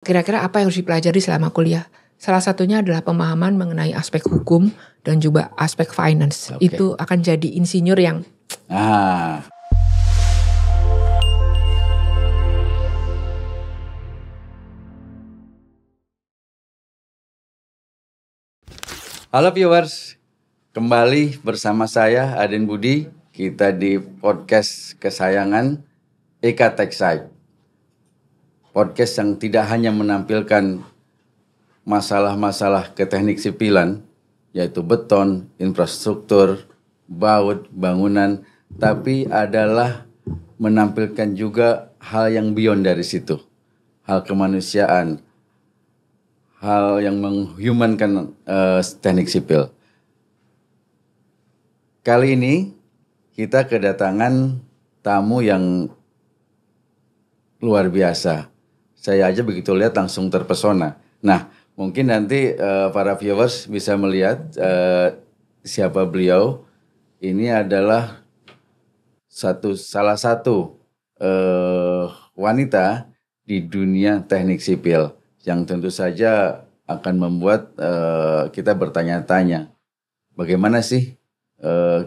Kira-kira apa yang harus dipelajari selama kuliah? Salah satunya adalah pemahaman mengenai aspek hukum dan juga aspek finance. Oke. Itu akan jadi insinyur yang Halo viewers, kembali bersama saya Aden Budi. Kita di podcast kesayangan Eka Tech Site. Podcast yang tidak hanya menampilkan masalah-masalah keteknik sipilan, yaitu beton, infrastruktur, baut, bangunan, tapi adalah menampilkan juga hal yang beyond dari situ. Hal kemanusiaan, hal yang menghumankan teknik sipil. Kali ini kita kedatangan tamu yang luar biasa. Saya aja begitu lihat langsung terpesona. Nah, mungkin nanti para viewers bisa melihat siapa beliau. Ini adalah salah satu wanita di dunia teknik sipil yang tentu saja akan membuat kita bertanya-tanya, bagaimana sih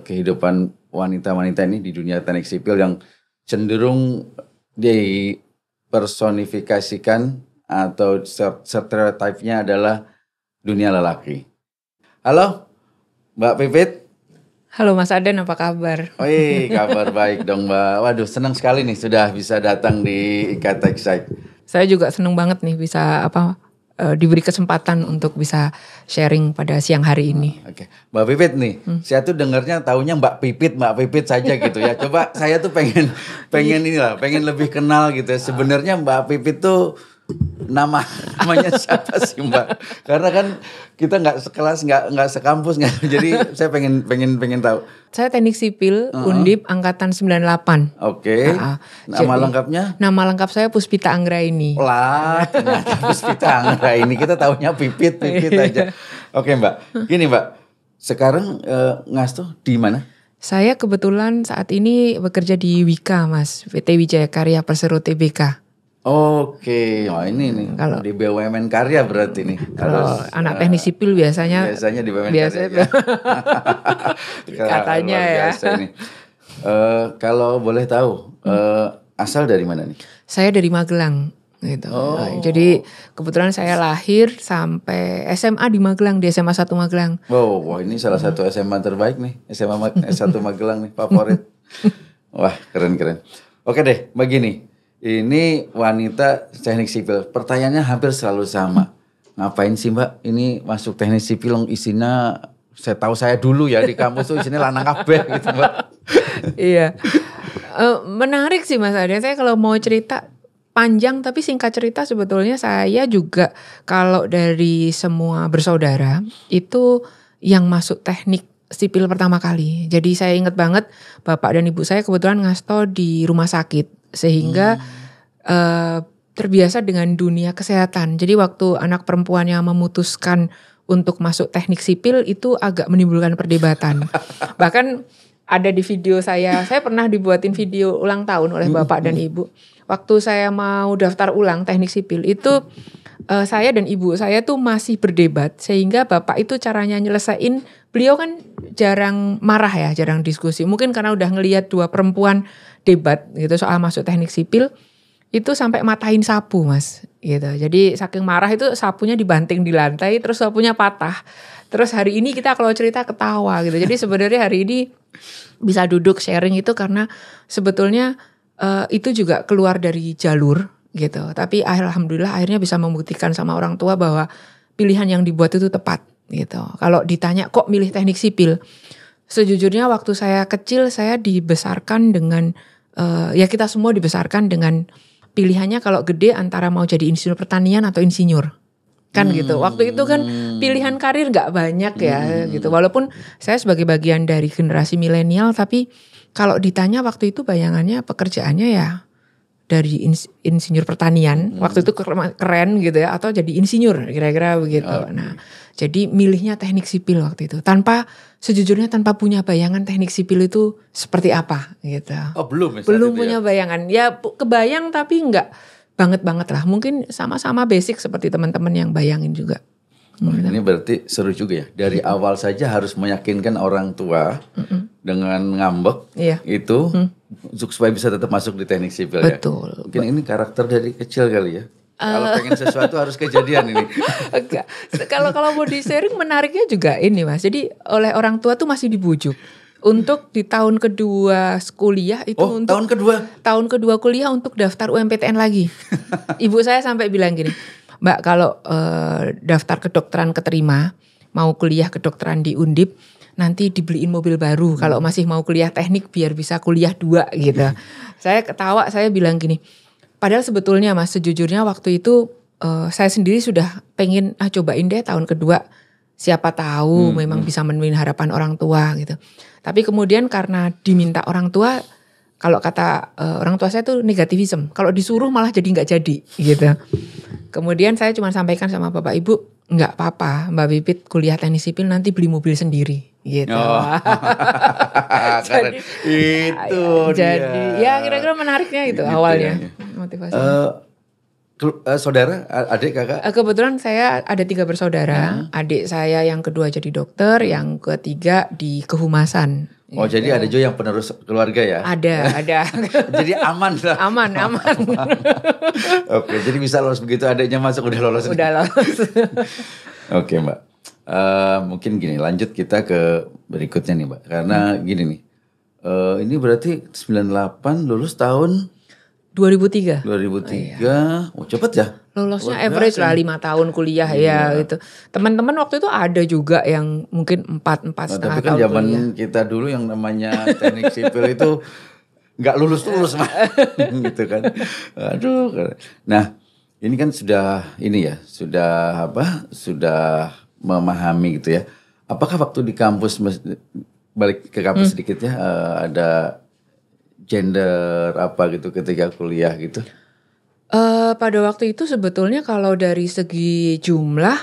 kehidupan wanita-wanita ini di dunia teknik sipil yang cenderung dipersonifikasikan atau stereotipnya adalah dunia lelaki. Halo Mbak Pipit. halo Mas Aden, apa kabar? Wih, kabar baik dong Mbak. Waduh, senang sekali nih sudah bisa datang di Eka Tech Site. Saya juga senang banget nih bisa diberi kesempatan untuk bisa sharing pada siang hari ini. Oke, Mbak Pipit nih, saya tuh dengarnya taunya Mbak Pipit saja gitu ya. Coba saya tuh pengen pengen lebih kenal gitu ya. Sebenarnya Mbak Pipit tuh namanya siapa sih Mbak? Karena kan kita nggak sekelas, nggak sekampus, nggak. Jadi saya pengen tahu. Saya teknik sipil Undip angkatan 98. Oke. Nama lengkapnya? Nama lengkap saya Puspita Anggraini. Lah, ternyata Puspita Anggraini. Kita taunya Pipit aja. Oke Mbak, gini Mbak. Sekarang ngastuh di mana? Saya kebetulan saat ini bekerja di Wika, Mas, PT Wijaya Karya Persero Tbk. Oke, oh ini nih Kalau di BUMN Karya berarti nih. Kalau anak teknik sipil biasanya di BUMN biasanya Karya. katanya Luar ya. biasa nih. Kalau boleh tahu asal dari mana nih? Saya dari Magelang gitu. Jadi kebetulan saya lahir sampai SMA di Magelang, di SMA 1 Magelang. Wow, wah ini salah satu SMA terbaik nih, SMA S1 Magelang nih, favorit. Wah, keren. Oke deh, begini. Ini wanita teknik sipil. Pertanyaannya hampir selalu sama. Ngapain sih Mbak ini masuk teknik sipil? Isinya saya tahu saya dulu ya di kampus tuh isinya lanang kabeh gitu Mbak. Iya. Menarik sih Mas Ade. Saya kalau mau cerita panjang tapi singkat cerita sebetulnya saya juga kalau dari semua bersaudara itu yang masuk teknik sipil pertama kali. Jadi saya ingat banget bapak dan ibu saya kebetulan ngasto di rumah sakit. Sehingga terbiasa dengan dunia kesehatan. Jadi waktu anak perempuan yang memutuskan untuk masuk teknik sipil itu agak menimbulkan perdebatan. Bahkan ada di video saya pernah dibuatin video ulang tahun oleh bapak dan ibu. Waktu saya mau daftar ulang teknik sipil itu saya dan ibu saya tuh masih berdebat. Sehingga bapak itu caranya nyelesain, beliau kan jarang marah ya, jarang diskusi. Mungkin karena udah ngelihat dua perempuan debat gitu soal masuk teknik sipil, itu sampai matahin sapu Mas gitu. Jadi saking marah itu sapunya dibanting di lantai, terus sapunya patah. Terus hari ini kita kalau cerita ketawa gitu. Jadi sebenarnya hari ini bisa duduk sharing itu karena sebetulnya itu juga keluar dari jalur gitu. Tapi alhamdulillah akhirnya bisa membuktikan sama orang tua bahwa pilihan yang dibuat itu tepat gitu. Kalau ditanya kok milih teknik sipil, sejujurnya waktu saya kecil saya dibesarkan dengan ya kita semua dibesarkan dengan pilihannya kalau gede antara mau jadi insinyur pertanian atau insinyur. Kan gitu. Waktu itu kan pilihan karir gak banyak ya gitu. Walaupun saya sebagai bagian dari generasi milenial tapi kalau ditanya waktu itu bayangannya pekerjaannya ya dari insinyur pertanian. Waktu itu keren gitu ya, atau jadi insinyur kira-kira begitu. Nah, jadi milihnya teknik sipil waktu itu. Sejujurnya tanpa punya bayangan teknik sipil itu seperti apa gitu. Oh belum Belum punya bayangan. Ya kebayang tapi enggak banget lah. Mungkin sama-sama basic seperti teman-teman yang bayangin juga. Ini berarti seru juga ya. Dari awal saja harus meyakinkan orang tua dengan ngambek itu supaya bisa tetap masuk di teknik sipil ya. Betul. Mungkin ini karakter dari kecil kali ya. Kalau pengen sesuatu harus kejadian ini. Enggak. Kalau mau di sharing menariknya juga ini Mas. Jadi oleh orang tua tuh masih dibujuk untuk di tahun kedua kuliah itu untuk tahun kedua kuliah untuk daftar UMPTN lagi. Ibu saya sampai bilang gini, Mbak kalau daftar kedokteran keterima, mau kuliah kedokteran di Undip, nanti dibeliin mobil baru. Kalau masih mau kuliah teknik biar bisa kuliah 2 gitu. Saya ketawa, saya bilang gini, padahal sebetulnya Mas, sejujurnya waktu itu saya sendiri sudah pengen cobain deh tahun kedua. Siapa tahu memang bisa memenuhi harapan orang tua gitu. Tapi kemudian karena diminta orang tua, kalau kata orang tua saya tuh negativism. Kalau disuruh malah jadi nggak jadi gitu. Kemudian saya cuma sampaikan sama Bapak Ibu, nggak apa-apa Mbak Pipit kuliah teknik sipil nanti beli mobil sendiri gitu. Jadi itu jadi ya kira-kira menariknya itu awalnya motivasi. Saudara, adik, kakak? Kebetulan saya ada 3 bersaudara. Adik saya yang kedua jadi dokter, yang ketiga di kehumasan. Oh gitu. Jadi ada juga yang penerus keluarga ya? Ada. Jadi aman lah. Aman. Oke, jadi bisa lolos begitu adiknya masuk udah lolos. Udah lolos. Oke Mbak, mungkin gini lanjut kita ke berikutnya nih Mbak. Karena gini nih, ini berarti 98 lulus tahun 2003. Oh cepet ya? Lolosnya average lah 5 tahun kuliah ya gitu. Teman-teman waktu itu ada juga yang mungkin 4,5 tahun. Tapi kan zaman kita dulu yang namanya teknik sipil itu nggak lulus Mas. Gitu kan. Aduh. Nah ini kan sudah memahami gitu ya. Apakah waktu di kampus, balik ke kampus sedikit ya, ada gender apa gitu ketika kuliah gitu? Pada waktu itu sebetulnya kalau dari segi jumlah,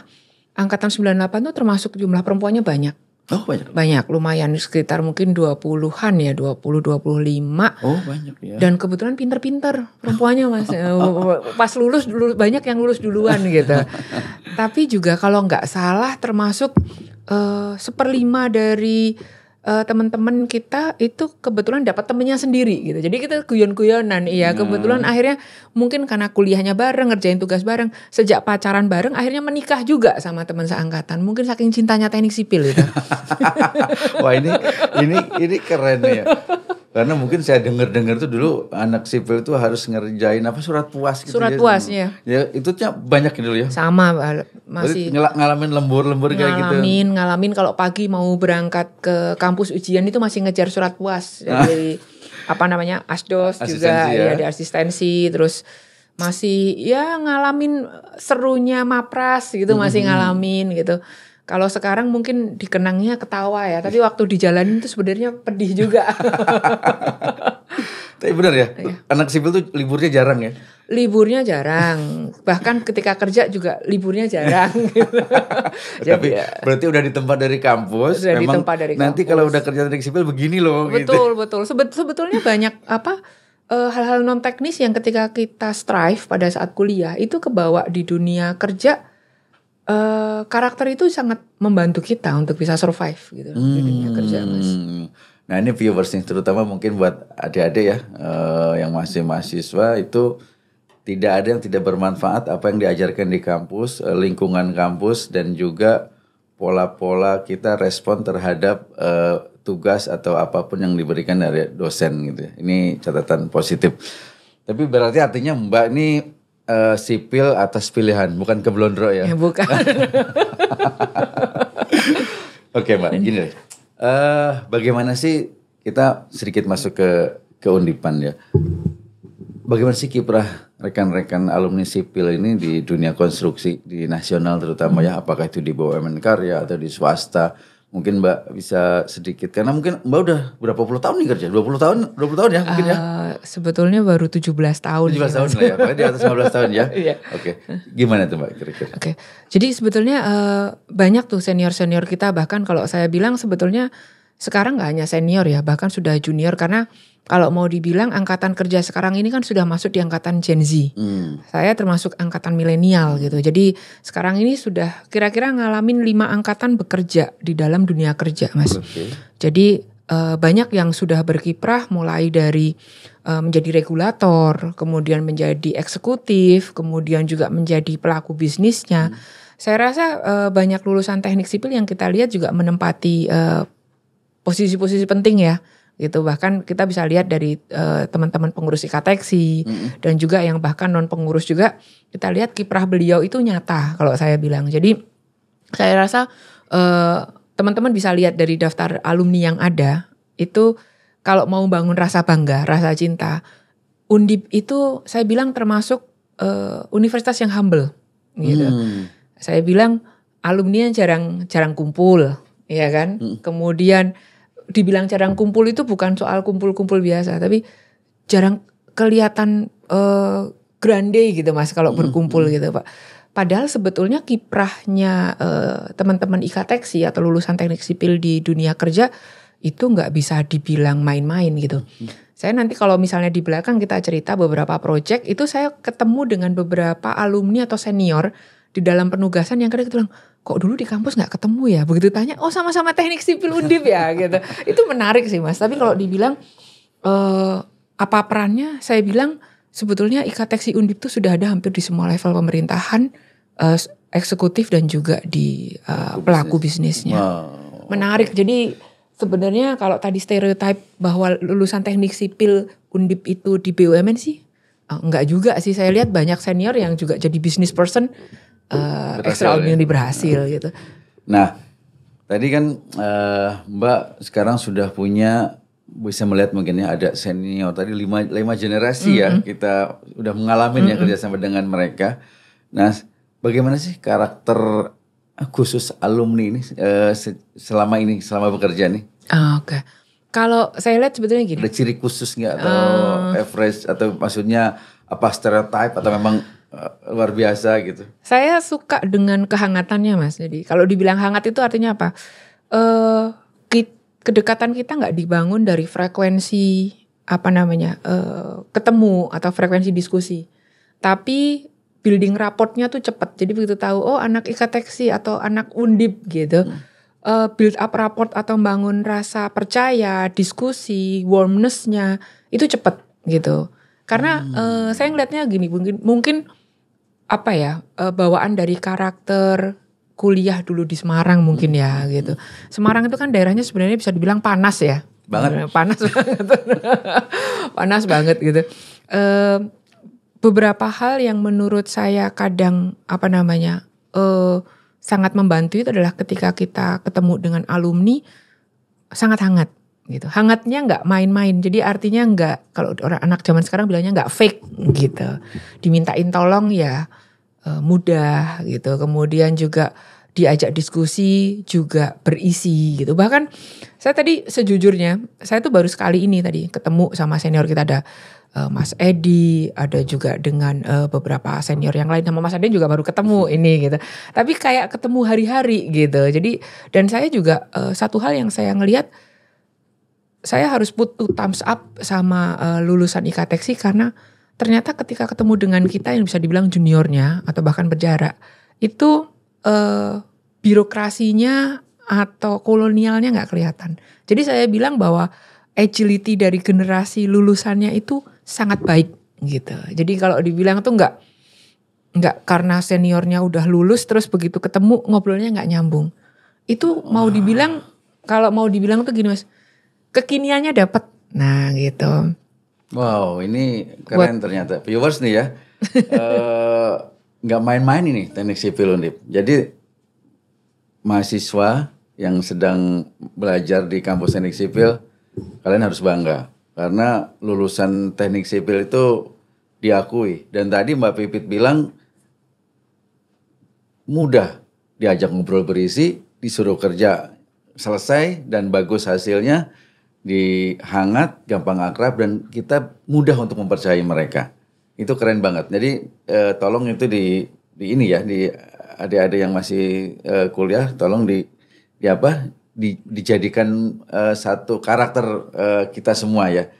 angkatan 98 tuh termasuk jumlah perempuannya banyak. Oh banyak? Banyak, lumayan sekitar mungkin 20-an ya, 20-25. Oh banyak ya. Dan kebetulan pinter-pinter perempuannya Mas. Pas lulus banyak yang lulus duluan gitu. Tapi juga kalau nggak salah termasuk 1/5 dari teman-teman kita itu kebetulan dapat temennya sendiri gitu. Jadi kita guyon-guyonan. Iya, kebetulan akhirnya mungkin karena kuliahnya bareng, ngerjain tugas bareng, sejak pacaran bareng akhirnya menikah juga sama teman seangkatan. Mungkin saking cintanya teknik sipil itu. Wah, ini keren ya. Karena mungkin saya dengar tuh dulu anak sipil itu harus ngerjain surat puas gitu. Surat puasnya. Ya, itu banyak dulu ya. Sama masih ngalamin lembur kayak gitu. Ngalamin kalau pagi mau berangkat ke kampus ujian itu masih ngejar surat puas dari asdos juga ya di asistensi, terus masih ya ngalamin serunya mapras gitu, masih ngalamin gitu. Kalau sekarang mungkin dikenangnya ketawa ya, tapi waktu dijalanin itu sebenarnya pedih juga. Tapi benar ya, anak sipil tuh liburnya jarang ya? Liburnya jarang, bahkan ketika kerja juga liburnya jarang. Tapi berarti udah ditempa dari kampus. Nanti kalau udah kerja teknik sipil begini loh. Betul. Sebetulnya banyak hal-hal non teknis yang ketika kita strive pada saat kuliah itu kebawa di dunia kerja. Karakter itu sangat membantu kita untuk bisa survive gitu di dunia kerja Mas. Nah ini viewers nih, terutama mungkin buat adik-adik ya yang masih mahasiswa itu tidak ada yang tidak bermanfaat apa yang diajarkan di kampus, lingkungan kampus dan juga pola-pola kita respon terhadap tugas atau apapun yang diberikan dari dosen gitu. Ini catatan positif. Tapi berarti artinya Mbak ini sipil atas pilihan, bukan keblondro ya? Bukan. Oke Mbak, gini deh. Bagaimana sih kita sedikit masuk ke Undipan ya? Bagaimana sih kiprah rekan-rekan alumni sipil ini di dunia konstruksi di nasional terutama ya? Apakah itu di BUMN Karya atau di swasta? Mungkin Mbak bisa sedikit, karena mungkin Mbak udah berapa puluh tahun nih kerja? 20 tahun ya mungkin ya? Sebetulnya baru 17 tahun. 17 tahun lah ya, paling di atas 15 tahun ya? Iya. Oke, gimana tuh Mbak kira-kira? Oke, jadi sebetulnya banyak tuh senior-senior kita, bahkan kalau saya bilang sebetulnya sekarang nggak hanya senior ya, bahkan sudah junior, karena kalau mau dibilang angkatan kerja sekarang ini kan sudah masuk di angkatan Gen Z. Saya termasuk angkatan milenial gitu. Jadi sekarang ini sudah kira-kira ngalamin 5 angkatan bekerja di dalam dunia kerja, Mas. Jadi banyak yang sudah berkiprah mulai dari menjadi regulator, kemudian menjadi eksekutif, kemudian juga menjadi pelaku bisnisnya. Saya rasa banyak lulusan teknik sipil yang kita lihat juga menempati posisi-posisi penting ya, gitu. Bahkan kita bisa lihat dari teman-teman pengurus IKTeksi dan juga yang bahkan non pengurus juga, kita lihat kiprah beliau itu nyata kalau saya bilang. Jadi saya rasa teman-teman bisa lihat dari daftar alumni yang ada, itu kalau mau bangun rasa bangga, rasa cinta, Undip itu saya bilang termasuk universitas yang humble gitu. Saya bilang alumni yang jarang kumpul, ya kan? Kemudian dibilang jarang kumpul itu bukan soal kumpul-kumpul biasa, tapi jarang kelihatan grande gitu Mas kalau berkumpul gitu Pak. Padahal sebetulnya kiprahnya teman-teman IKTeksi atau lulusan teknik sipil di dunia kerja itu nggak bisa dibilang main-main gitu. Saya nanti kalau misalnya di belakang kita cerita beberapa project, itu saya ketemu dengan beberapa alumni atau senior di dalam penugasan yang kadang bilang, kok dulu di kampus nggak ketemu ya? Begitu tanya, oh sama-sama teknik sipil Undip ya gitu. Itu menarik sih Mas. Tapi kalau dibilang apa perannya, saya bilang sebetulnya IKTeksi Undip itu sudah ada hampir di semua level pemerintahan, eksekutif dan juga di pelaku bisnisnya. Menarik. Jadi sebenarnya kalau tadi stereotip bahwa lulusan teknik sipil Undip itu di BUMN sih, enggak juga sih. Saya lihat banyak senior yang juga jadi business person extraordinary berhasil gitu. Nah, tadi kan Mbak sekarang sudah punya, bisa melihat mungkin ya ada senior tadi 5 generasi ya kita udah mengalami ya kerjasama dengan mereka. Nah, bagaimana sih karakter khusus alumni ini selama bekerja nih? Oke. Kalau saya lihat sebetulnya gini. Ada ciri khusus nggak atau average atau maksudnya apa stereotype atau memang luar biasa gitu? Saya suka dengan kehangatannya Mas. Jadi kalau dibilang hangat itu artinya apa? Kedekatan kita nggak dibangun dari frekuensi ketemu atau frekuensi diskusi, tapi building rapportnya tuh cepat. Jadi begitu tahu oh anak IKTeksi atau anak Undip gitu, build up rapport atau bangun rasa percaya, diskusi, warmness-nya itu cepat gitu. Karena saya ngelihatnya gini, mungkin bawaan dari karakter kuliah dulu di Semarang mungkin ya gitu. Semarang itu kan daerahnya sebenarnya bisa dibilang panas ya. Banget. Panas banget. Panas banget gitu. Beberapa hal yang menurut saya kadang sangat membantu itu adalah ketika kita ketemu dengan alumni sangat hangat gitu. Hangatnya nggak main-main. Jadi artinya nggak, kalau orang anak zaman sekarang bilangnya nggak fake gitu. Dimintain tolong ya mudah gitu. Kemudian juga diajak diskusi juga berisi gitu. Bahkan saya tadi sejujurnya, saya tuh baru sekali ini tadi ketemu sama senior kita, ada Mas Edi, ada juga dengan beberapa senior yang lain, sama Mas Adi juga baru ketemu ini gitu. Tapi kayak ketemu hari-hari gitu. Jadi dan saya juga satu hal yang saya ngelihat, saya harus put two thumbs up sama lulusan IKTeksi karena ternyata ketika ketemu dengan kita yang bisa dibilang juniornya atau bahkan berjarak, itu birokrasinya atau kolonialnya nggak kelihatan. Jadi saya bilang bahwa agility dari generasi lulusannya itu sangat baik gitu. Jadi kalau dibilang tuh nggak karena seniornya udah lulus terus begitu ketemu ngobrolnya nggak nyambung. Itu kalau mau dibilang tuh gini Mas, kekiniannya dapat. Nah gitu. Wow, ini keren ternyata. Viewers nih ya, nggak main-main ini teknik sipil Undip. Jadi mahasiswa yang sedang belajar di kampus teknik sipil, kalian harus bangga. Karena lulusan teknik sipil itu diakui. Dan tadi Mbak Pipit bilang mudah diajak ngobrol berisi, disuruh kerja selesai dan bagus hasilnya. Hangat, gampang akrab, dan kita mudah untuk mempercayai mereka. Itu keren banget. Jadi tolong itu di ini ya, di adik-adik yang masih kuliah, tolong dijadikan satu karakter kita semua ya.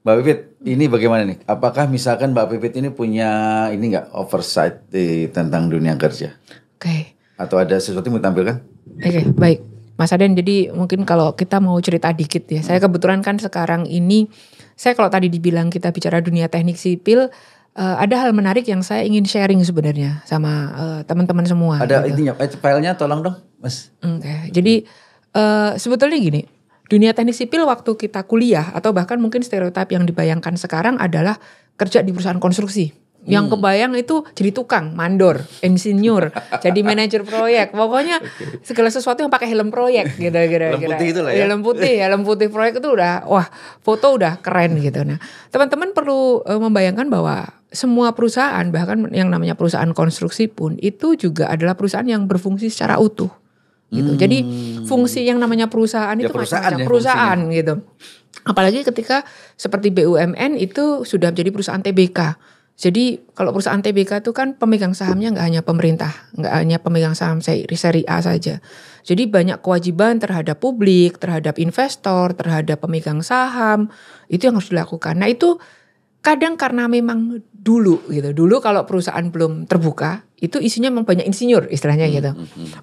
Mbak Pipit, ini bagaimana nih? Apakah misalkan Mbak Pipit ini punya ini nggak oversight tentang dunia kerja? Oke. Atau ada sesuatu yang mau tampilkan? Oke, baik. Mas Aden, jadi mungkin kalau kita mau cerita dikit ya. Saya kebetulan kan sekarang ini, saya kalau tadi dibilang kita bicara dunia teknik sipil, ada hal menarik yang saya ingin sharing sebenarnya sama teman-teman semua. Ada gitu. intinya, filenya tolong dong, Mas. Oke, jadi sebetulnya gini, dunia teknik sipil waktu kita kuliah atau bahkan mungkin stereotip yang dibayangkan sekarang adalah kerja di perusahaan konstruksi. Yang kebayang itu jadi tukang, mandor, insinyur, jadi manajer proyek. Pokoknya segala sesuatu yang pakai helm proyek gitu kira-kira. Helm putih itu lah ya. Helm putih proyek itu udah wah, foto udah keren gitu. Nah, teman-teman perlu membayangkan bahwa semua perusahaan, bahkan yang namanya perusahaan konstruksi pun itu juga adalah perusahaan yang berfungsi secara utuh. Gitu. Jadi fungsi yang namanya perusahaan itu macam-macam perusahaan gitu. Apalagi ketika seperti BUMN itu sudah menjadi perusahaan TBK. Jadi kalau perusahaan TBK itu kan pemegang sahamnya nggak hanya pemerintah, nggak hanya pemegang saham seri A saja. Jadi banyak kewajiban terhadap publik, terhadap investor, terhadap pemegang saham, itu yang harus dilakukan. Nah itu kadang karena memang dulu kalau perusahaan belum terbuka, itu isinya memang banyak insinyur istilahnya gitu.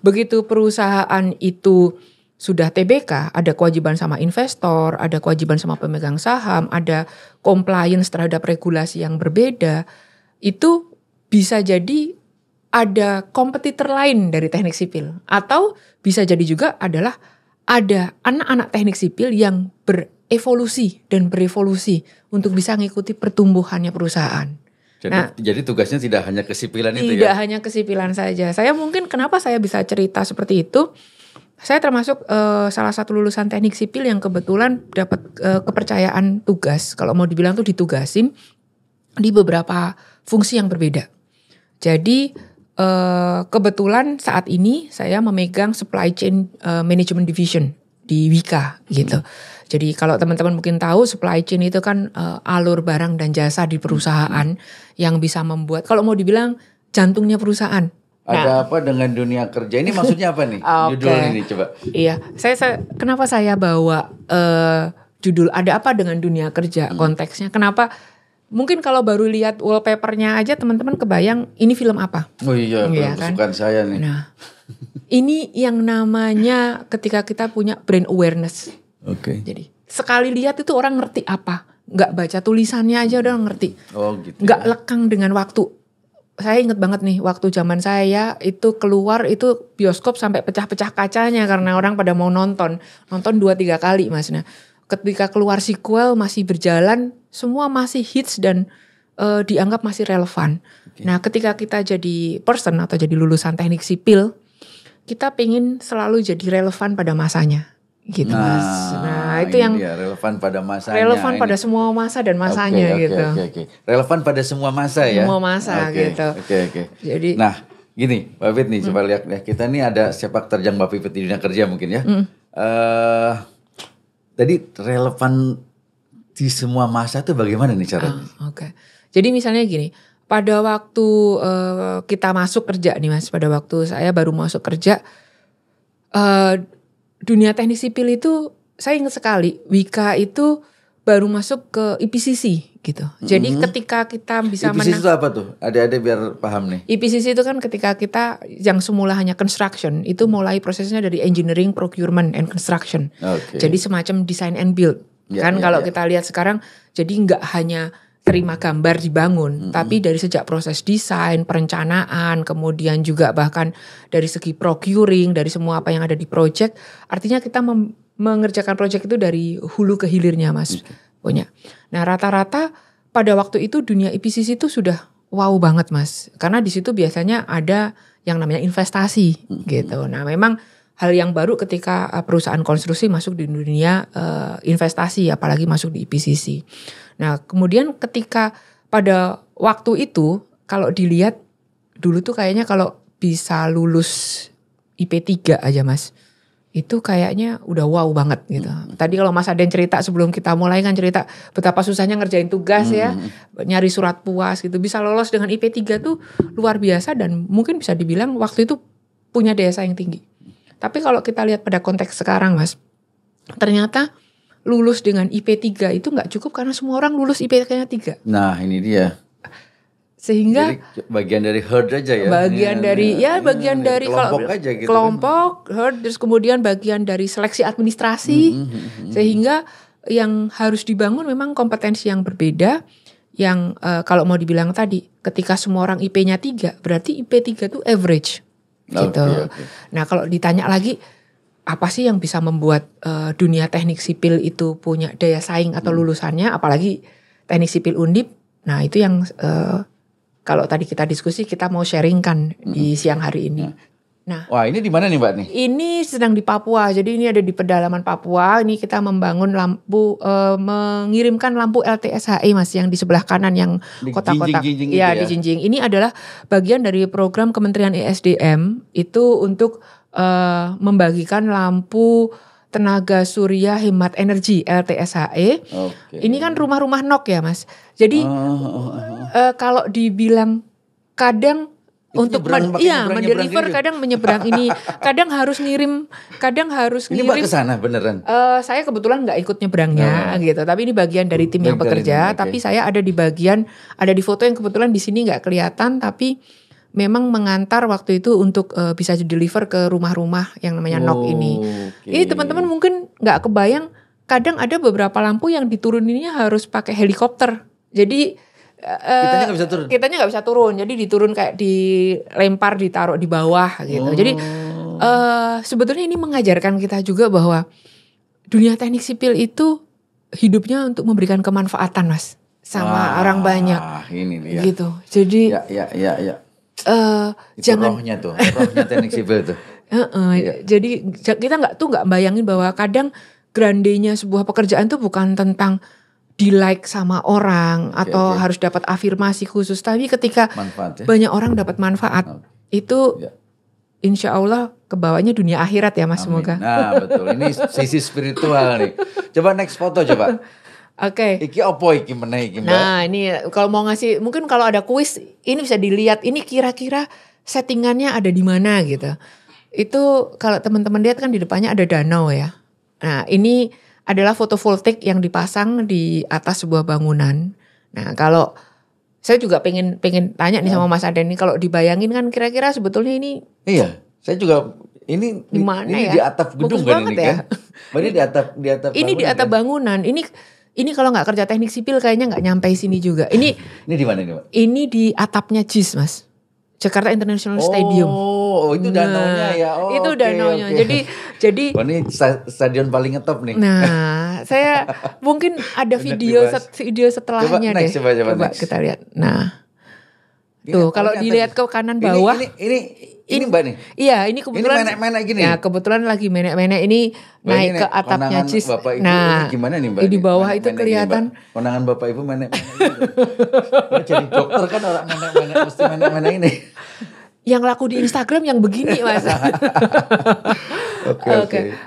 Begitu perusahaan itu sudah TBK, ada kewajiban sama investor, ada kewajiban sama pemegang saham, ada compliance terhadap regulasi yang berbeda, itu bisa jadi ada kompetitor lain dari teknik sipil. Atau bisa jadi juga adalah ada anak-anak teknik sipil yang berevolusi dan berevolusi untuk bisa mengikuti pertumbuhannya perusahaan. Jadi tugasnya tidak hanya kesipilan itu ya? Tidak hanya kesipilan saja. Saya mungkin kenapa saya bisa cerita seperti itu, saya termasuk salah satu lulusan teknik sipil yang kebetulan dapat kepercayaan tugas. Kalau mau dibilang tuh ditugasin di beberapa fungsi yang berbeda. Jadi kebetulan saat ini saya memegang supply chain management division di Wika gitu. Jadi kalau teman-teman mungkin tahu supply chain itu kan alur barang dan jasa di perusahaan yang bisa membuat, kalau mau dibilang jantungnya perusahaan. Ada apa dengan dunia kerja ini, maksudnya apa nih? Judul ini coba. Iya, kenapa saya bawa judul ada apa dengan dunia kerja, konteksnya. Kenapa? Mungkin kalau baru lihat wallpapernya aja teman-teman kebayang ini film apa. Oh iya, kesukaan saya nih. Nah, ini yang namanya ketika kita punya brand awareness. Oke. Jadi sekali lihat itu orang ngerti apa. Nggak baca tulisannya aja udah ngerti. Oh gitu. Nggak lekang dengan waktu. Saya inget banget nih waktu zaman saya itu keluar itu bioskop sampai pecah-pecah kacanya karena orang pada mau nonton 2-3 kali Mas. Nah ketika keluar sequel masih berjalan, semua masih hits dan dianggap masih relevan. Okay. Nah ketika kita jadi person atau jadi lulusan teknik sipil, kita pengen selalu jadi relevan pada masanya. Gitu Mas. Nah itu yang relevan pada masanya. Relevan pada semua masa dan masanya gitu. Oke. Relevan pada semua masa ya. Semua masa gitu. Oke. Jadi nah gini Mbak Pipit nih coba lihat ya, kita nih ada sepak terjang Mbak Pipit di dunia kerja mungkin ya. Tadi relevan di semua masa itu bagaimana nih caranya? Oke. Jadi misalnya gini, pada waktu kita masuk kerja nih Mas, pada waktu saya baru masuk kerja, dunia teknik sipil itu saya ingat sekali Wika itu baru masuk ke IPCC gitu. Jadi ketika kita bisa IPCC itu apa tuh? Ada biar paham nih. IPCC itu kan ketika kita yang semula hanya construction itu mulai prosesnya dari engineering, procurement, and construction. Okay. Jadi semacam design and build. Kalau kita lihat sekarang jadi nggak hanya terima gambar dibangun, tapi dari sejak proses desain, perencanaan, kemudian juga bahkan dari segi procuring, dari semua apa yang ada di project, artinya kita mengerjakan project itu dari hulu ke hilirnya Mas. Punya. Nah rata-rata pada waktu itu dunia IPCC itu sudah wow banget Mas, karena di situ biasanya ada yang namanya investasi gitu. Nah memang hal yang baru ketika perusahaan konstruksi masuk di dunia investasi, apalagi masuk di IPCC. Nah kemudian ketika pada waktu itu kalau dilihat dulu tuh kayaknya kalau bisa lulus IP 3 aja Mas, itu kayaknya udah wow banget gitu. Tadi kalau Mas Aden cerita sebelum kita mulai kan cerita betapa susahnya ngerjain tugas ya, nyari surat puas gitu. Bisa lolos dengan IP 3 tuh luar biasa dan mungkin bisa dibilang waktu itu punya daya saing tinggi. Tapi kalau kita lihat pada konteks sekarang Mas, ternyata lulus dengan IP 3 itu nggak cukup karena semua orang lulus IP-nya 3. Nah ini dia. Sehingga jadi bagian dari herd aja ya. Bagian dari kelompok aja gitu. Kelompok, herd, terus kemudian bagian dari seleksi administrasi. Sehingga yang harus dibangun memang kompetensi yang berbeda. Yang kalau mau dibilang tadi, ketika semua orang IP-nya 3, berarti IP 3 itu average. Gitu. Okay. Nah kalau ditanya lagi, apa sih yang bisa membuat dunia teknik sipil itu punya daya saing atau lulusannya, apalagi teknik sipil Undip. Nah itu yang kalau tadi kita diskusi, kita mau sharingkan di siang hari ini. Nah, wah ini di mana nih Mbak nih? Ini sedang di Papua, jadi ini ada di pedalaman Papua. Ini kita membangun lampu, mengirimkan lampu LTSHE Mas, yang di sebelah kanan yang kotak-kotak. Ya, di Jinjing. Ini adalah bagian dari program Kementerian ESDM itu untuk membagikan lampu tenaga surya hemat energi LTSHE. Okay. Ini kan rumah-rumah NOK ya Mas. Jadi kalau dibilang kadang itu untuk mendeliver kadang menyeberang ini, kadang harus ngirim. Ini Mbak kesana beneran? Saya kebetulan nggak ikut nyebrangnya gitu, tapi ini bagian dari tim yang bekerja. Tapi saya ada di foto yang kebetulan di sini nggak kelihatan, tapi memang mengantar waktu itu untuk bisa deliver ke rumah-rumah yang namanya NOK ini. Ini teman-teman mungkin nggak kebayang, kadang ada beberapa lampu yang dituruninnya harus pakai helikopter. Jadi kitanya nggak bisa turun, jadi diturun kayak dilempar, ditaruh di bawah gitu. Jadi sebetulnya ini mengajarkan kita juga bahwa dunia teknik sipil itu hidupnya untuk memberikan kemanfaatan Mas sama orang banyak. Ini dia. Gitu. Jadi ya. Jangan rohnya teknik sipil tuh. Jadi kita nggak bayangin bahwa kadang grandenya sebuah pekerjaan tuh bukan tentang di like sama orang atau harus dapat afirmasi khusus, tapi ketika banyak orang dapat manfaat itu insya Allah kebawanya dunia akhirat ya Mas. Amin. Semoga. Nah betul, ini sisi spiritual nih. Coba next foto coba. Oke. Iki opo iki meneh iki Mbak? Nah ini kalau mau ngasih, mungkin kalau ada kuis ini bisa dilihat ini kira-kira settingannya ada di mana gitu. Itu kalau teman-teman lihat kan di depannya ada danau ya. Nah ini adalah fotovoltaik yang dipasang di atas sebuah bangunan. Nah kalau saya juga pengen tanya nih sama Mas Aden nih, kalau dibayangin kan kira-kira sebetulnya ini. Iya, saya juga ini di mana ya? Di atap gedung kan ini ya? kan? Ini di atap ini di atap bangunan. Ini kalau nggak kerja teknik sipil kayaknya nggak nyampe sini juga. Ini di mana ini Pak? Ini di atapnya JIS Mas, Jakarta International Stadium. Oh itu danaunya ya. Oh, itu danaunya. Okay. Jadi ini stadion paling ngetop nih. Nah, saya mungkin ada video setelahnya deh. Coba kita lihat. Nah, tuh kalau dilihat ke kanan bawah. Ini Mbak nih. Iya, ini kebetulan. Ini menek-menek gini. Ya, kebetulan lagi menek-menek ini naik ke atapnya JIS. Nah, gimana nih Mbak? Di bawah itu kelihatan. Konangan Bapak Ibu menek-menek gitu. Jadi dokter kan orang menek-menek, mesti menek-menek ini. Yang laku di Instagram yang begini Mas. Oke.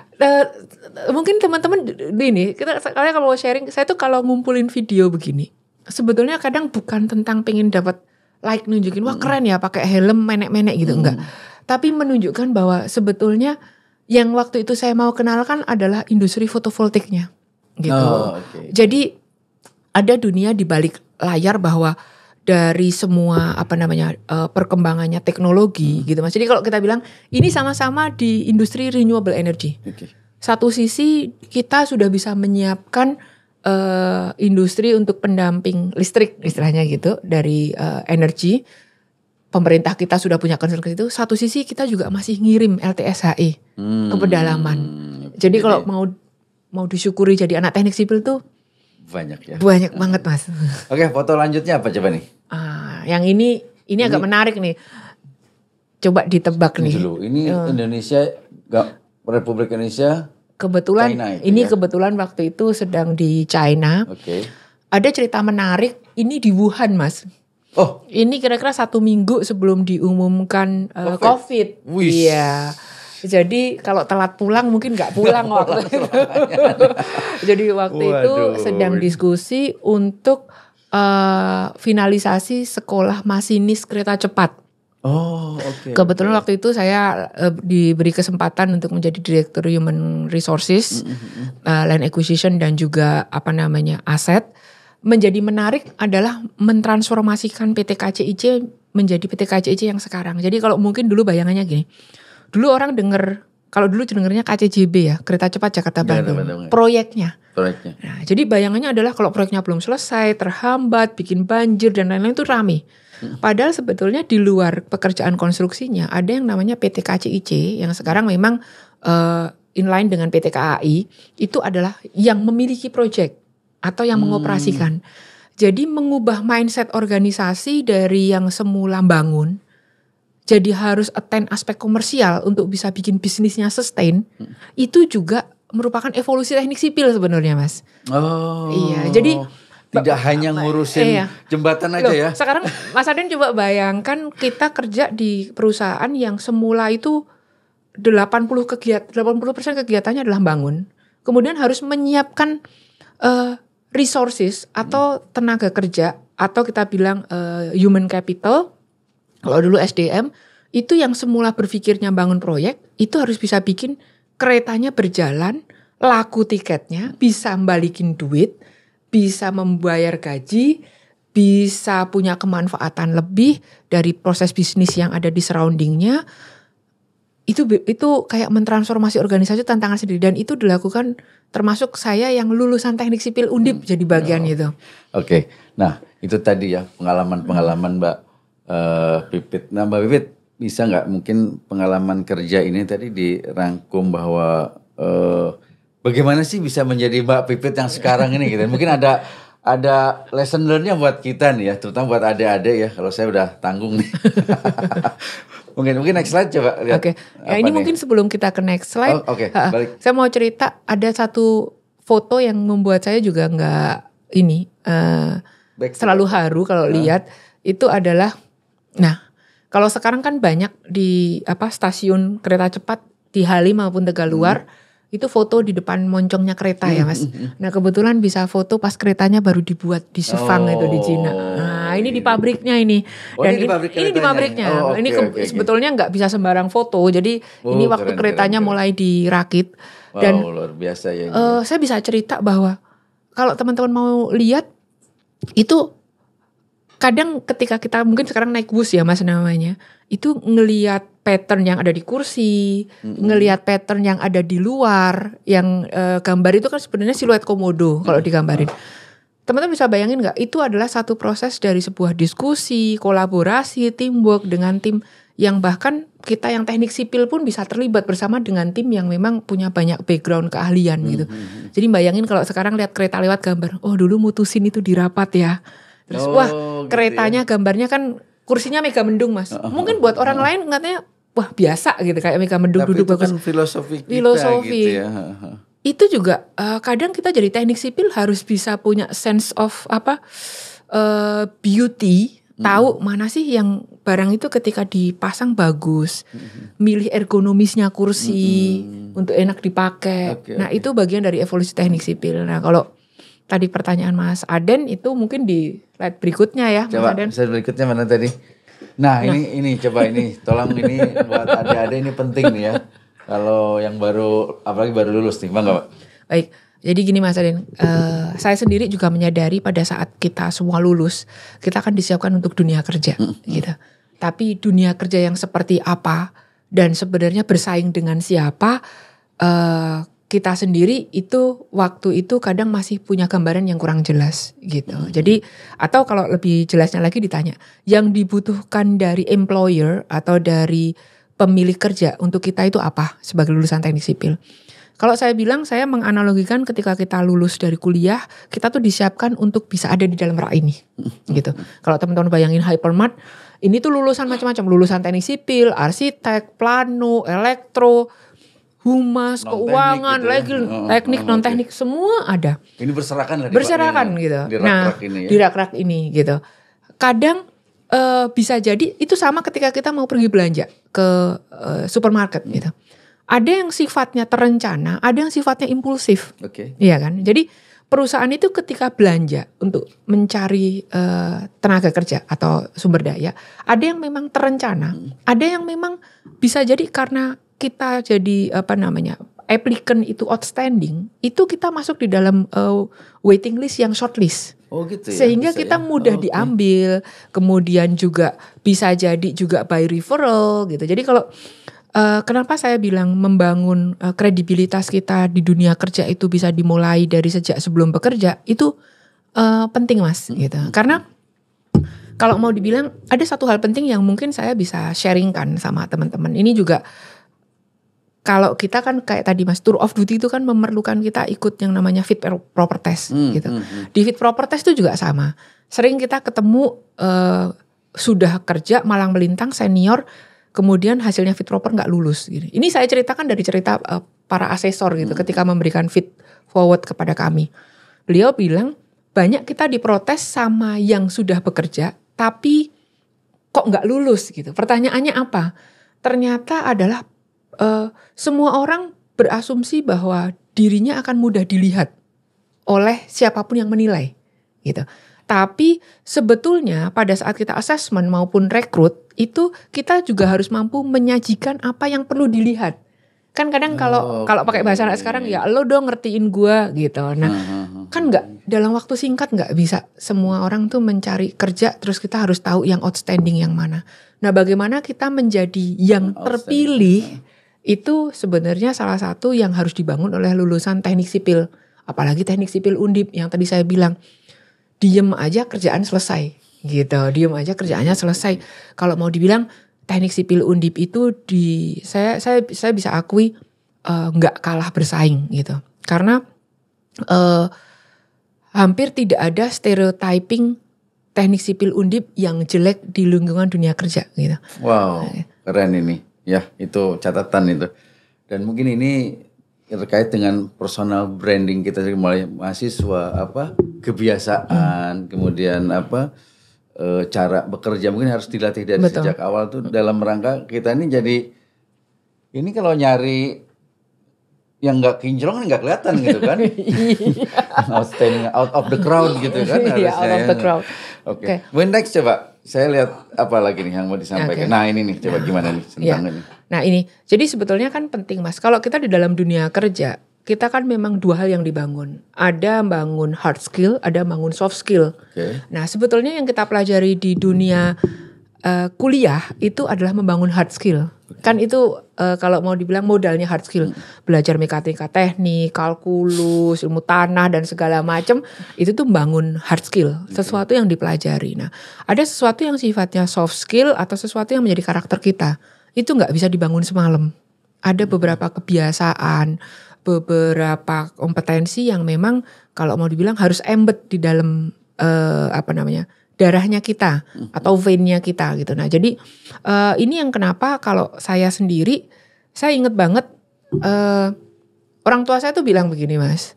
Mungkin teman-teman ini, kalian kalau mau sharing, saya tuh kalau ngumpulin video begini, sebetulnya kadang bukan tentang pengen dapat like, nunjukin wah keren ya pakai helm menek-menek gitu, enggak. Tapi menunjukkan bahwa sebetulnya yang waktu itu saya mau kenalkan adalah industri fotovoltaiknya gitu. Jadi ada dunia di balik layar bahwa dari semua perkembangannya teknologi gitu Mas. Jadi kalau kita bilang ini sama-sama di industri renewable energy. Satu sisi kita sudah bisa menyiapkan industri untuk pendamping listrik istilahnya gitu dari energi. Pemerintah kita sudah punya concern ke situ. Satu sisi kita juga masih ngirim LTSHE ke pedalaman. Jadi kalau mau disyukuri jadi anak teknik sipil tuh banyak ya. Banyak banget Mas. Oke, foto lanjutnya apa coba nih? Yang ini agak menarik nih. Coba ditebak nih. Dulu. Ini Indonesia, Republik Indonesia. Kebetulan China ini kebetulan waktu itu sedang di China. Oke. Ada cerita menarik. Ini di Wuhan Mas. Oh. Ini kira-kira 1 minggu sebelum diumumkan COVID. Iya. Jadi kalau telat pulang mungkin nggak pulang waktu itu. Jadi waktu itu sedang diskusi untuk finalisasi sekolah masinis kereta cepat. Oh, oke. Kebetulan waktu itu saya diberi kesempatan untuk menjadi Direktur Human Resources, Land Acquisition dan juga aset. Menjadi menarik adalah mentransformasikan PT KCIC menjadi PT KCIC yang sekarang. Jadi kalau mungkin dulu bayangannya gini, dulu orang kalau dulu dengernya KCJB ya, Kereta Cepat Jakarta Bandung, proyeknya. Nah, jadi bayangannya adalah kalau proyeknya belum selesai, terhambat, bikin banjir dan lain-lain itu rame. Padahal sebetulnya di luar pekerjaan konstruksinya ada yang namanya PT KCIC yang sekarang memang inline dengan PT KAI, itu adalah yang memiliki proyek atau yang mengoperasikan. Jadi mengubah mindset organisasi dari yang semula bangun, jadi harus attend aspek komersial untuk bisa bikin bisnisnya sustain, itu juga merupakan evolusi teknik sipil sebenarnya, Mas. Oh. Iya, jadi tidak hanya ngurusin jembatan aja ya. Sekarang Mas Aden coba bayangkan kita kerja di perusahaan yang semula itu 80% kegiatannya adalah bangun. Kemudian harus menyiapkan resources atau tenaga kerja atau kita bilang human capital. Kalau dulu SDM itu yang semula berpikirnya bangun proyek itu harus bisa bikin keretanya berjalan, laku tiketnya, bisa balikin duit, bisa membayar gaji, bisa punya kemanfaatan lebih dari proses bisnis yang ada di surroundingnya. Itu kayak mentransformasi organisasi tantangan sendiri dan itu dilakukan termasuk saya yang lulusan teknik sipil Undip jadi bagian itu. Oke. Nah itu tadi ya pengalaman Mbak Pipit. Nah Mbak Pipit bisa nggak mungkin pengalaman kerja ini tadi dirangkum bahwa bagaimana sih bisa menjadi Mbak Pipit yang sekarang ini gitu. Mungkin ada lesson learn-nya buat kita nih ya, terutama buat adik-adik ya. Kalau saya udah tanggung nih. mungkin next slide coba lihat. Oke. Ya ini nih? Mungkin sebelum kita ke next slide. Oke. Balik. Saya mau cerita ada satu foto yang membuat saya juga nggak selalu haru kalau lihat itu adalah. Nah, kalau sekarang kan banyak di stasiun kereta cepat di Halim maupun Tegaluar. Itu foto di depan moncongnya kereta ya Mas. Nah kebetulan bisa foto pas keretanya baru dibuat di Sepang itu di Cina. Nah ini di pabriknya ini. Dan ini di pabriknya. Ini sebetulnya nggak bisa sembarang foto. Jadi ini waktu keretanya mulai dirakit. Dan luar biasa ya. Saya bisa cerita bahwa kalau teman-teman mau lihat itu kadang ketika kita mungkin sekarang naik bus ya Mas namanya. Itu ngelihat pattern yang ada di kursi, ngelihat pattern yang ada di luar, yang gambar itu kan sebenarnya siluet komodo kalau digambarin. Teman-teman bisa bayangin nggak? Itu adalah satu proses dari sebuah diskusi, kolaborasi, teamwork dengan tim yang bahkan kita yang teknik sipil pun bisa terlibat bersama dengan tim yang memang punya banyak background keahlian gitu. Jadi bayangin kalau sekarang lihat kereta lewat gambar, oh dulu mutusin itu di rapat ya. Terus keretanya gambarnya kan kursinya mega mendung Mas. Mungkin buat orang lain katanya wah biasa gitu kayak mega mendung duduk bagus. Tapi itu kan filosofi kita gitu ya. Itu juga kadang kita jadi teknik sipil harus bisa punya sense of beauty, tahu mana sih yang barang itu ketika dipasang bagus, milih ergonomisnya kursi untuk enak dipakai. Itu bagian dari evolusi teknik sipil. Nah kalau tadi pertanyaan Mas Aden itu mungkin di slide berikutnya ya Mas Aden. Slide berikutnya mana tadi? Nah ini coba ini tolong ini buat adik-adik ini penting nih ya. Kalau yang baru apalagi baru lulus nih, Bang Pak. Baik. Jadi gini Mas Aden, saya sendiri juga menyadari pada saat kita semua lulus, kita akan disiapkan untuk dunia kerja gitu. Tapi dunia kerja yang seperti apa dan sebenarnya bersaing dengan siapa, kita sendiri itu waktu itu kadang masih punya gambaran yang kurang jelas gitu. Jadi atau kalau lebih jelasnya lagi ditanya, yang dibutuhkan dari employer atau dari pemilik kerja untuk kita itu apa sebagai lulusan teknik sipil? Kalau saya bilang, saya menganalogikan ketika kita lulus dari kuliah, kita tuh disiapkan untuk bisa ada di dalam rak ini gitu. Kalau teman-teman bayangin hypermart, ini tuh lulusan macam-macam, lulusan teknik sipil, arsitek, plano, elektro, humas, keuangan, gitu ya? Teknik, non-teknik, semua ada. Ini berserakan lah. Berserakan gitu. Di rak-rak ini ya. Di rak-rak ini gitu. Kadang bisa jadi itu sama ketika kita mau pergi belanja ke supermarket gitu. Ada yang sifatnya terencana, ada yang sifatnya impulsif. Oke. Iya kan? Jadi perusahaan itu ketika belanja untuk mencari tenaga kerja atau sumber daya, ada yang memang terencana, ada yang memang bisa jadi karena kita jadi applicant itu outstanding, itu kita masuk di dalam waiting list yang shortlist. Oh gitu ya. Sehingga kita mudah diambil, kemudian juga bisa jadi juga by referral gitu. Jadi kalau kenapa saya bilang membangun kredibilitas kita di dunia kerja itu bisa dimulai dari sejak sebelum bekerja, itu penting Mas gitu. Karena kalau mau dibilang ada satu hal penting yang mungkin saya bisa sharingkan sama teman-teman. Ini juga kalau kita kan kayak tadi Mas, tour of duty itu kan memerlukan kita ikut yang namanya fit proper test gitu. Di fit proper test itu juga sama. Sering kita ketemu sudah kerja malang melintang senior, kemudian hasilnya fit proper nggak lulus. Gitu. Ini saya ceritakan dari cerita para asesor gitu ketika memberikan fit forward kepada kami. Beliau bilang banyak kita diprotes sama yang sudah bekerja, tapi kok nggak lulus gitu. Pertanyaannya apa? Ternyata adalah semua orang berasumsi bahwa dirinya akan mudah dilihat oleh siapapun yang menilai gitu. Tapi sebetulnya pada saat kita assessment maupun rekrut itu kita juga harus mampu menyajikan apa yang perlu dilihat. Kan kadang kalau pakai bahasa anak sekarang ya lo dong ngertiin gua gitu. Nah, kan nggak dalam waktu singkat nggak bisa semua orang tuh mencari kerja terus kita harus tahu yang outstanding yang mana. Nah, bagaimana kita menjadi yang terpilih itu sebenarnya salah satu yang harus dibangun oleh lulusan teknik sipil. Apalagi teknik sipil Undip yang tadi saya bilang, diem aja kerjaan selesai gitu. Diem aja kerjaannya selesai. Kalau mau dibilang teknik sipil Undip itu saya bisa akui nggak kalah bersaing gitu. Karena hampir tidak ada stereotyping teknik sipil Undip yang jelek di lingkungan dunia kerja gitu. Wow, keren ini. Ya, itu catatan itu. Dan mungkin ini terkait dengan personal branding kita dari mulai mahasiswa, kebiasaan, kemudian cara bekerja mungkin harus dilatih dari sejak awal tuh dalam rangka kita ini jadi ini kalau nyari yang nggak kinclong nggak kelihatan gitu kan. Outstanding, out of the crowd gitu kan harusnya. Out of the crowd. Oke. Next coba. Saya lihat apa lagi nih yang mau disampaikan. Nah ini nih coba gimana nih tentang ini. Nah ini, jadi sebetulnya kan penting Mas. Kalau kita di dalam dunia kerja, kita kan memang dua hal yang dibangun. Ada bangun hard skill, ada bangun soft skill. Nah sebetulnya yang kita pelajari di dunia kuliah itu adalah membangun hard skill. Kan itu kalau mau dibilang modalnya hard skill. Belajar mekanika teknik, kalkulus, ilmu tanah dan segala macam. Itu tuh membangun hard skill. Sesuatu yang dipelajari. Nah ada sesuatu yang sifatnya soft skill atau sesuatu yang menjadi karakter kita. Itu gak bisa dibangun semalam. Ada beberapa kebiasaan, beberapa kompetensi yang memang kalau mau dibilang harus embed di dalam darahnya kita atau vein-nya kita gitu. Nah jadi ini yang kenapa kalau saya sendiri, saya inget banget orang tua saya tuh bilang begini Mas,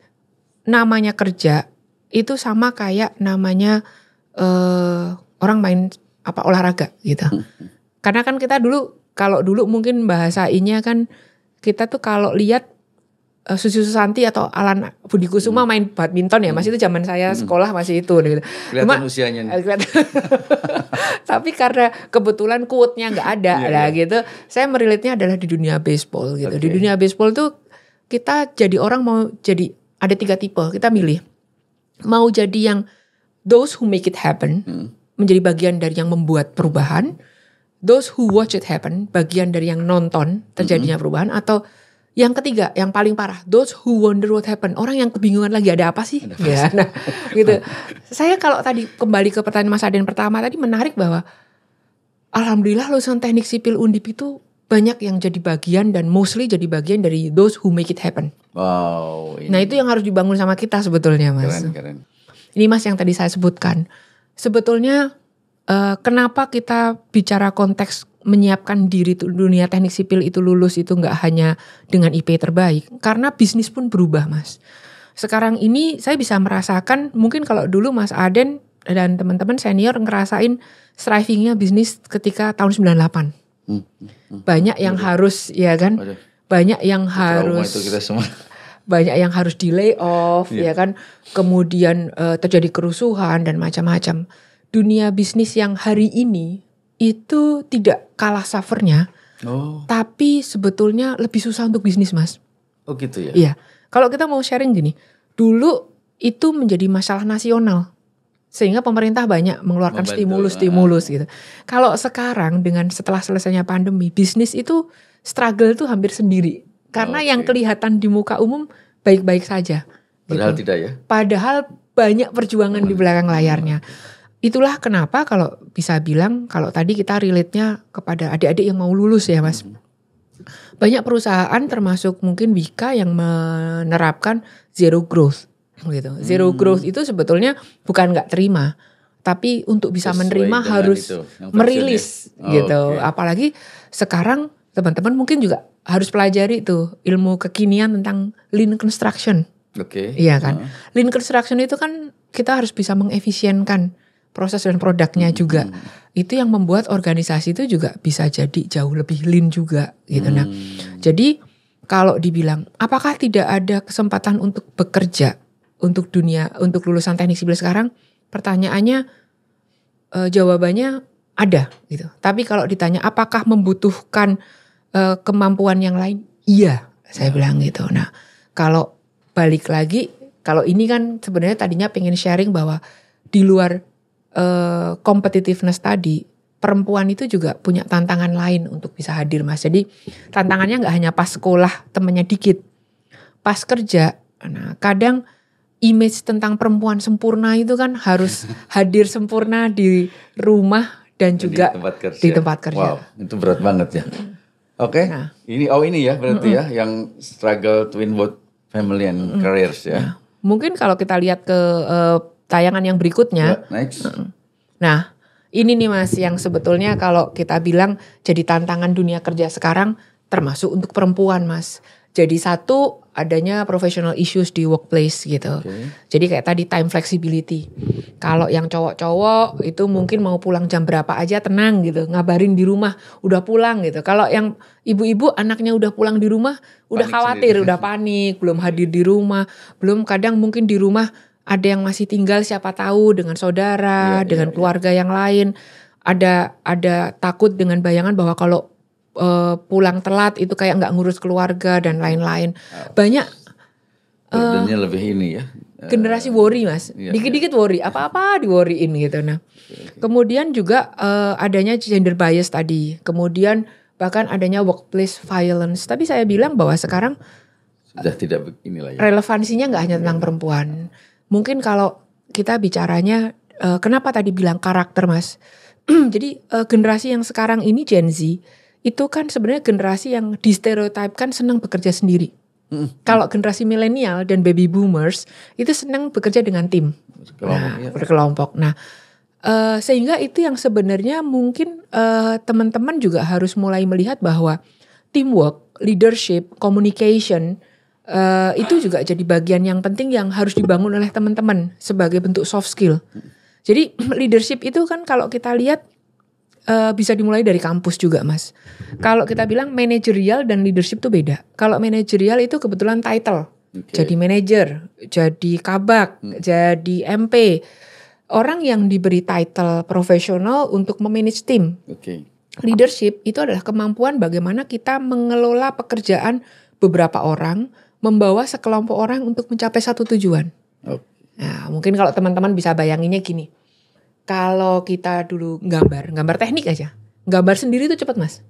namanya kerja itu sama kayak namanya orang main olahraga gitu. Karena kan kita kalau dulu mungkin bahasainnya kan kita tuh kalau lihat Susi Susanti atau Alan Budi Kusuma main badminton ya Mas, itu zaman saya sekolah masih itu gitu. Kelihatan usianya nih. Tapi karena kebetulan quote-nya nggak ada lah gitu, saya merelate-nya adalah di dunia baseball gitu. Di dunia baseball tuh kita jadi orang mau jadi ada 3 tipe, kita milih. Mau jadi yang those who make it happen, menjadi bagian dari yang membuat perubahan. Those who watch it happen, bagian dari yang nonton terjadinya perubahan. Atau yang ketiga, yang paling parah, those who wonder what happened. Orang yang kebingungan lagi ada apa sih? Ya, nah, gitu. Saya kalau tadi kembali ke pertanyaan Mas Aden pertama tadi menarik bahwa alhamdulillah lulusan teknik sipil Undip itu banyak yang jadi bagian dan mostly jadi bagian dari those who make it happen. Wow. Nah itu yang harus dibangun sama kita sebetulnya Mas. Keren. Ini Mas yang tadi saya sebutkan. Sebetulnya kenapa kita bicara konteks menyiapkan diri dunia teknik sipil itu lulus itu nggak hanya dengan IP terbaik, karena bisnis pun berubah Mas. Sekarang ini saya bisa merasakan mungkin kalau dulu Mas Aden dan teman-teman senior ngerasain strivingnya bisnis ketika tahun 98. Banyak yang harus ya kan, banyak yang harus itu kita semua. banyak yang harus di lay off, Iya. ya kan. Kemudian terjadi kerusuhan dan macam-macam. Dunia bisnis yang hari ini itu tidak kalah suffernya, Oh, tapi sebetulnya lebih susah untuk bisnis, Mas. oh gitu ya. Iya. Kalau kita mau sharing gini, dulu itu menjadi masalah nasional. Sehingga pemerintah banyak mengeluarkan Membantu, stimulus gitu. Kalau sekarang dengan setelah selesainya pandemi, bisnis itu struggle itu hampir sendiri. Karena yang Oke. kelihatan di muka umum baik-baik saja. Padahal gitu. tidak ya. Padahal banyak perjuangan di belakang layarnya. Itulah kenapa kalau bisa bilang, kalau tadi kita relate-nya kepada adik-adik yang mau lulus ya Mas. Banyak perusahaan termasuk mungkin Wika yang menerapkan zero growth. Gitu. Zero growth itu sebetulnya bukan nggak terima, tapi untuk bisa Sesuai menerima dengan harus itu, yang merilis versionnya. gitu. Oke. Apalagi sekarang teman-teman mungkin juga harus pelajari tuh ilmu kekinian tentang lean construction. Oke. Iya kan. Lean construction itu kan kita harus bisa mengefisienkan proses dan produknya juga. Itu yang membuat organisasi itu juga bisa jadi jauh lebih lean juga gitu. Nah, jadi kalau dibilang apakah tidak ada kesempatan untuk bekerja untuk lulusan teknik sipil sekarang, pertanyaannya jawabannya ada gitu. Tapi kalau ditanya apakah membutuhkan kemampuan yang lain, iya saya bilang gitu. Nah kalau balik lagi, kalau ini kan sebenarnya tadinya pengen sharing bahwa di luar competitiveness tadi, perempuan itu juga punya tantangan lain untuk bisa hadir Mas. Jadi tantangannya nggak hanya pas sekolah temennya dikit, pas kerja. Nah kadang image tentang perempuan sempurna itu kan harus hadir sempurna di rumah dan juga di tempat kerja. Wow, itu berat banget ya. Oke, Nah. ini ya berarti ya yang struggle twin both family and careers ya. Nah, mungkin kalau kita lihat ke tayangan yang berikutnya. Ya, next. Nah, ini nih Mas yang sebetulnya kalau kita bilang jadi tantangan dunia kerja sekarang termasuk untuk perempuan Mas. Jadi satu adanya professional issues di workplace gitu. Oke. Jadi kayak tadi time flexibility. Kalau yang cowok-cowok itu mungkin mau pulang jam berapa aja tenang gitu, ngabarin di rumah udah pulang gitu. Kalau yang ibu-ibu anaknya udah pulang di rumah udah Panik khawatir, sendiri. udah panik, belum hadir di rumah, belum kadang mungkin di rumah ada yang masih tinggal siapa tahu dengan saudara, Iya, dengan iya, keluarga yang lain. Ada takut dengan bayangan bahwa kalau pulang telat itu kayak nggak ngurus keluarga dan lain-lain. Banyak Burdennya lebih ini ya. generasi worry Mas, Iya, dikit-dikit worry, apa-apa di-worryin gitu. Nah, kemudian juga adanya gender bias tadi, kemudian bahkan adanya workplace violence. Tapi saya bilang bahwa sekarang Sudah tidak beginilah ya. relevansinya nggak hanya tentang perempuan. Mungkin kalau kita bicaranya, kenapa tadi bilang karakter Mas? Jadi generasi yang sekarang ini Gen Z, itu kan sebenarnya generasi yang distereotipkan senang bekerja sendiri. Kalau generasi milenial dan baby boomers itu senang bekerja dengan tim, berkelompok. Nah, sehingga itu yang sebenarnya mungkin teman-teman juga harus mulai melihat bahwa teamwork, leadership, communication itu juga jadi bagian yang penting yang harus dibangun oleh teman-teman sebagai bentuk soft skill. Jadi leadership itu kan kalau kita lihat bisa dimulai dari kampus juga Mas. Kalau kita bilang manajerial dan leadership itu beda. Kalau manajerial itu kebetulan title. Jadi manajer, jadi kabak, jadi MP. Orang yang diberi title profesional untuk memanage tim. Leadership itu adalah kemampuan bagaimana kita mengelola pekerjaan beberapa orang, membawa sekelompok orang untuk mencapai satu tujuan. Nah, mungkin kalau teman-teman bisa bayanginnya gini. Kalau kita dulu gambar teknik aja. Gambar sendiri itu cepat Mas.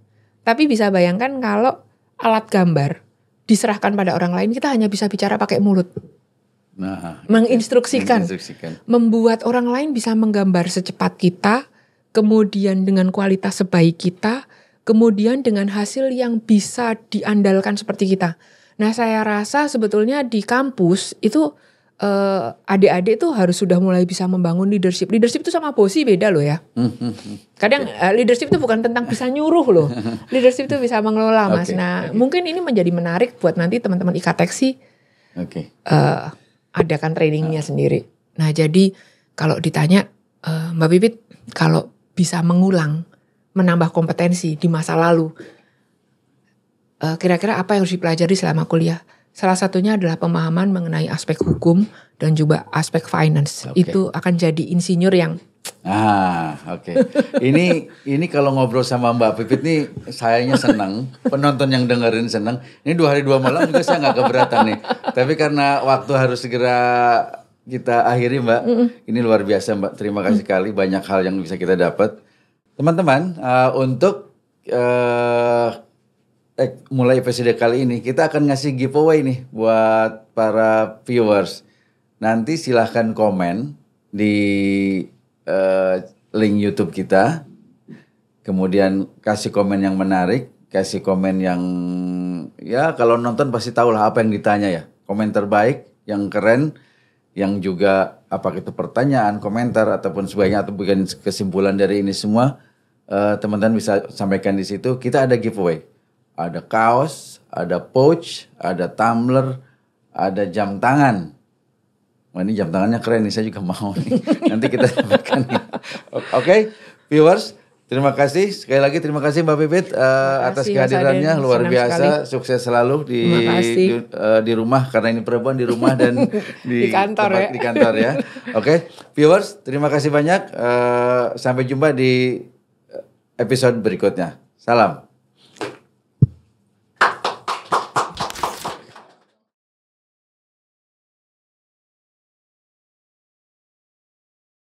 Tapi bisa bayangkan kalau alat gambar diserahkan pada orang lain, kita hanya bisa bicara pakai mulut. Nah, menginstruksikan. Membuat orang lain bisa menggambar secepat kita, kemudian dengan kualitas sebaik kita, kemudian dengan hasil yang bisa diandalkan seperti kita. Nah, saya rasa sebetulnya di kampus itu adik-adik tuh harus sudah mulai bisa membangun leadership. Leadership itu sama bosi beda loh ya. Kadang leadership itu bukan tentang bisa nyuruh loh. Leadership itu bisa mengelola Mas. Mungkin ini menjadi menarik buat nanti teman-teman Ikateksi adakan trainingnya sendiri. Nah jadi kalau ditanya Mbak Pipit, kalau bisa mengulang, menambah kompetensi di masa lalu, kira-kira apa yang harus dipelajari selama kuliah? Salah satunya adalah pemahaman mengenai aspek hukum dan juga aspek finance. Itu akan jadi insinyur yang Oke. Ini kalau ngobrol sama Mbak Pipit nih, sayanya senang, penonton yang dengerin senang. Ini 2 hari 2 malam juga saya nggak keberatan nih. Tapi karena waktu harus segera kita akhiri, Mbak. Ini luar biasa, Mbak. Terima kasih sekali, banyak hal yang bisa kita dapat. Teman-teman, untuk mulai episode kali ini kita akan ngasih giveaway nih buat para viewers. Nanti silahkan komen di link YouTube kita, kemudian kasih komen yang menarik, kasih komen yang ya kalau nonton pasti tahu lah apa yang ditanya ya. Komen terbaik, yang keren, yang juga apakah itu pertanyaan, komentar ataupun sebagainya atau bukan kesimpulan dari ini semua, teman-teman bisa sampaikan di situ. Kita ada giveaway, ada kaos, ada pouch, ada tumbler, ada jam tangan. Wah, ini jam tangannya keren nih, saya juga mau nih. Nanti kita sampaikan nih. Oke, viewers, terima kasih. Sekali lagi terima kasih Mbak Pipit atas kehadirannya. Luar biasa, sekali. Sukses selalu di rumah, karena ini perempuan di rumah dan di kantor, di kantor ya. Oke, viewers, terima kasih banyak. Sampai jumpa di episode berikutnya. Salam.